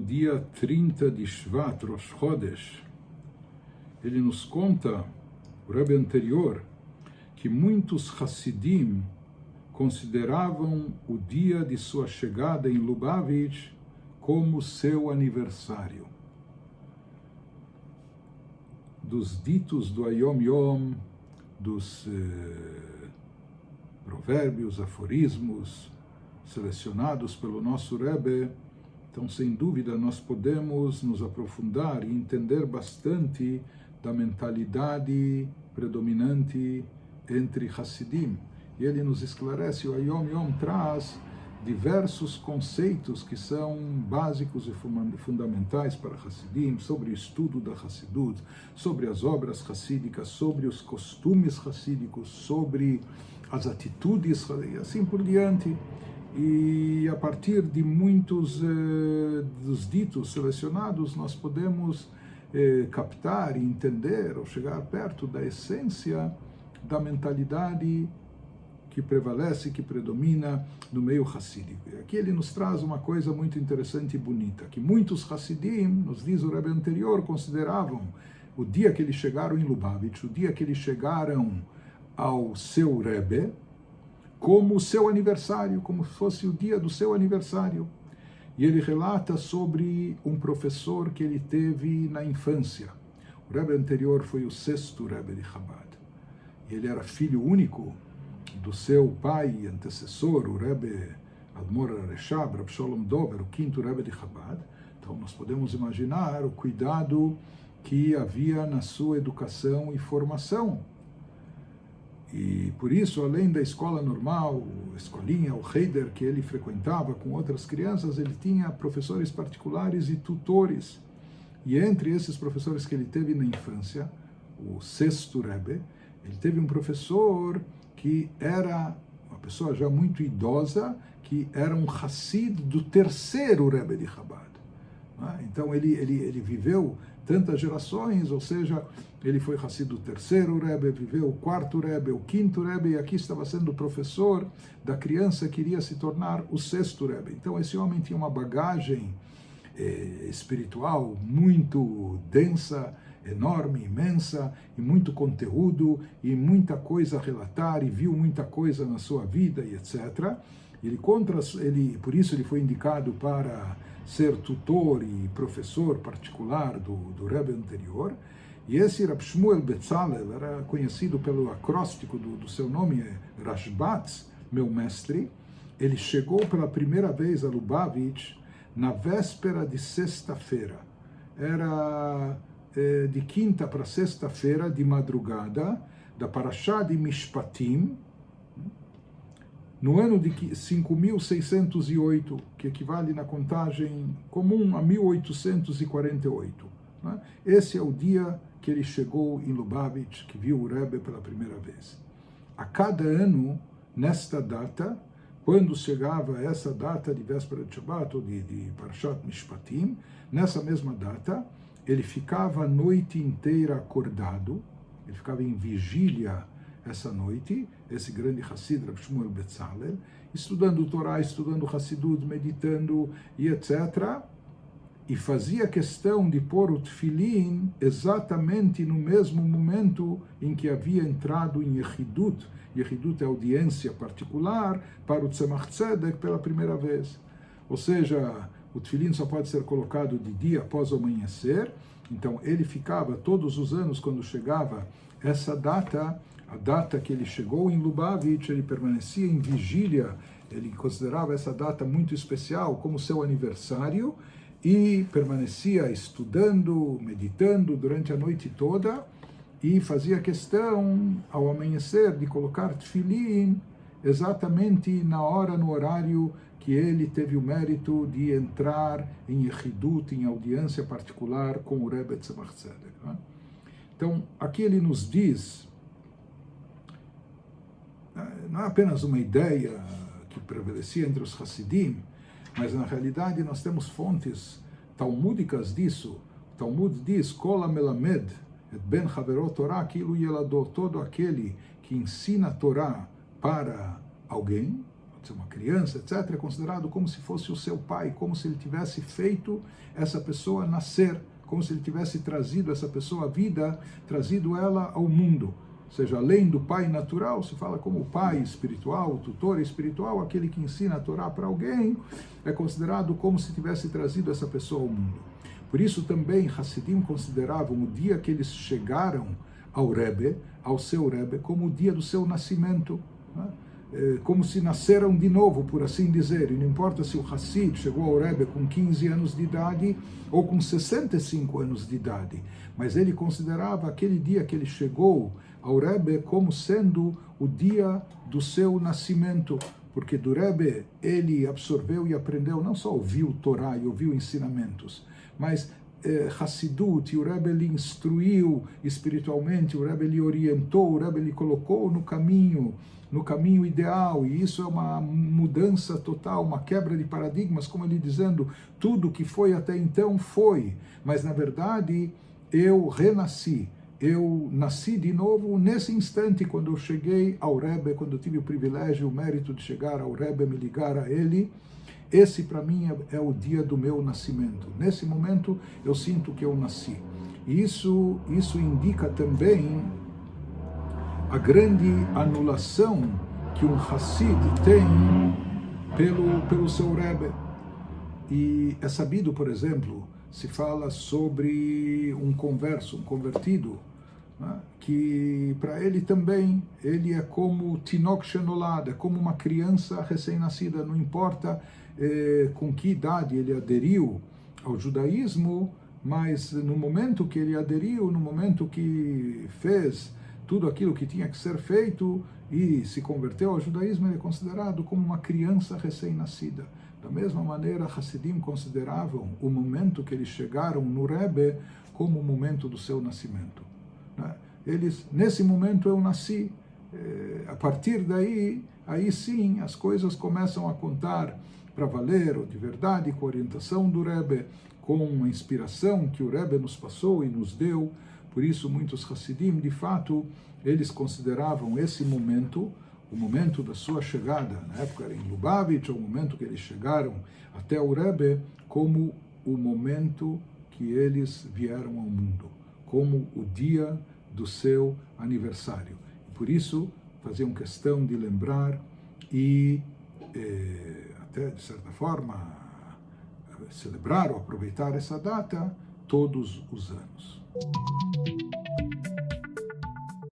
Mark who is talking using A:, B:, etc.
A: dia 30 de Shvat, Rosh Chodesh, ele nos conta, o Rebbe anterior, que muitos Hassidim consideravam o dia de sua chegada em Lubavitch como seu aniversário. Dos ditos do Ayom Yom, dos provérbios, aforismos selecionados pelo nosso Rebbe, então, sem dúvida, nós podemos nos aprofundar e entender bastante da mentalidade predominante entre Hassidim. E ele nos esclarece, o Ayom Yom traz diversos conceitos que são básicos e fundamentais para Hassidim, sobre o estudo da Hassidut, sobre as obras hassídicas, sobre os costumes hassídicos, sobre as atitudes e assim por diante. E a partir de muitos dos ditos selecionados, nós podemos captar e entender ou chegar perto da essência da mentalidade que prevalece, que predomina no meio hassídico. E aqui ele nos traz uma coisa muito interessante e bonita, que muitos Hassidim, nos diz o Rebbe anterior, consideravam o dia que eles chegaram em Lubavitch, o dia que eles chegaram ao seu Rebbe, como o seu aniversário, como se fosse o dia do seu aniversário. E ele relata sobre um professor que ele teve na infância. O Rebbe anterior foi o 6º Rebbe de Chabad. Ele era filho único do seu pai e antecessor, o Rebbe Admor Reshab, Reb Sholom Dover, o 5º Rebbe de Chabad. Então nós podemos imaginar o cuidado que havia na sua educação e formação. E por isso, além da escola normal, a escolinha, o Heider que ele frequentava com outras crianças, ele tinha professores particulares e tutores. E entre esses professores que ele teve na infância, o 6º Rebbe, ele teve um professor que era uma pessoa já muito idosa, que era um Hassid do 3º Rebbe de Chabad. Então ele viveu tantas gerações, ou seja, ele foi Hassid do 3º Rebbe, viveu o 4º Rebbe, o 5º Rebbe, e aqui estava sendo professor da criança que iria se tornar o 6º Rebbe. Então esse homem tinha uma bagagem espiritual muito densa, enorme, imensa, e muito conteúdo, e muita coisa a relatar, e viu muita coisa na sua vida, e etc. Por isso ele foi indicado para ser tutor e professor particular do Rebbe anterior. E esse Rab Shmuel Betzalel era conhecido pelo acróstico do seu nome, Rashbatz, meu mestre. Ele chegou pela primeira vez a Lubavitch na véspera de sexta-feira. Era de quinta para sexta-feira, de madrugada, da Parashá de Mishpatim, no ano de 5.608, que equivale na contagem comum a 1848. Né? Esse é o dia que ele chegou em Lubavitch, que viu o Rebbe pela primeira vez. A cada ano, nesta data, quando chegava essa data de véspera de Shabbat, ou de Parashat Mishpatim, nessa mesma data, ele ficava a noite inteira acordado, ele ficava em vigília essa noite, esse grande Hassid, Rab Shmuel Betzalel, estudando o Torá, estudando o Hassidut, meditando e etc., e fazia questão de pôr o Tfilin exatamente no mesmo momento em que havia entrado em Yechidut. Yechidut é audiência particular para o Tzemach Tzedek pela primeira vez. Ou seja, o Tfilin só pode ser colocado de dia após o amanhecer. Então ele ficava todos os anos, quando chegava essa data, a data que ele chegou em Lubavitch, ele permanecia em vigília, ele considerava essa data muito especial como seu aniversário, e permanecia estudando, meditando durante a noite toda, e fazia questão, ao amanhecer, de colocar tefilin exatamente na hora, no horário que ele teve o mérito de entrar em Yechidut, em audiência particular com o Rebbe Tzemach Tzedek. Então, aqui ele nos diz, não é apenas uma ideia que prevalecia entre os Hassidim, mas na realidade nós temos fontes talmúdicas disso. O Talmud diz, Kol ha-melamed et ben havero Torah kilu yelado, todo aquele que ensina a Torá para alguém, pode ser uma criança, etc., é considerado como se fosse o seu pai, como se ele tivesse feito essa pessoa nascer, como se ele tivesse trazido essa pessoa à vida, trazido ela ao mundo. Ou seja, além do pai natural, se fala como o pai espiritual, o tutor espiritual, aquele que ensina a Torá para alguém, é considerado como se tivesse trazido essa pessoa ao mundo. Por isso também Hassidim consideravam o dia que eles chegaram ao Rebbe, ao seu Rebbe, como o dia do seu nascimento, né? Como se nasceram de novo, por assim dizer. E não importa se o Hassid chegou ao Rebbe com 15 anos de idade ou com 65 anos de idade, mas ele considerava aquele dia que ele chegou ao Rebbe como sendo o dia do seu nascimento, porque do Rebbe ele absorveu e aprendeu, não só ouviu Torá e ouviu ensinamentos, mas Hassidut, o Rebbe lhe instruiu espiritualmente, o Rebbe lhe orientou, o Rebbe lhe colocou no caminho ideal, e isso é uma mudança total, uma quebra de paradigmas, como ele dizendo, tudo que foi até então foi, mas na verdade eu renasci, eu nasci de novo nesse instante, quando eu cheguei ao Rebbe, quando eu tive o privilégio, o mérito de chegar ao Rebbe, me ligar a ele. Esse para mim é o dia do meu nascimento. Nesse momento eu sinto que eu nasci. E isso indica também a grande anulação que um Hassid tem pelo seu Rebbe. E é sabido, por exemplo, se fala sobre um converso, um convertido, né, que para ele também, ele é como Tinok Shenolad, é como uma criança recém-nascida, não importa com que idade ele aderiu ao judaísmo, mas no momento que ele aderiu, no momento que fez tudo aquilo que tinha que ser feito e se converteu ao judaísmo, ele é considerado como uma criança recém-nascida. Da mesma maneira, Hassidim consideravam o momento que eles chegaram no Rebbe como o momento do seu nascimento. Nesse momento eu nasci. A partir daí, aí sim, as coisas começam a contar para valer, ou de verdade, com a orientação do Rebbe, com a inspiração que o Rebbe nos passou e nos deu. Por isso, muitos Hassidim, de fato, eles consideravam esse momento, o momento da sua chegada, na época era em Lubavitch, o momento que eles chegaram até o Rebbe, como o momento que eles vieram ao mundo, como o dia do seu aniversário. Por isso, faziam questão de lembrar e até, de certa forma, celebrar ou aproveitar essa data todos os anos.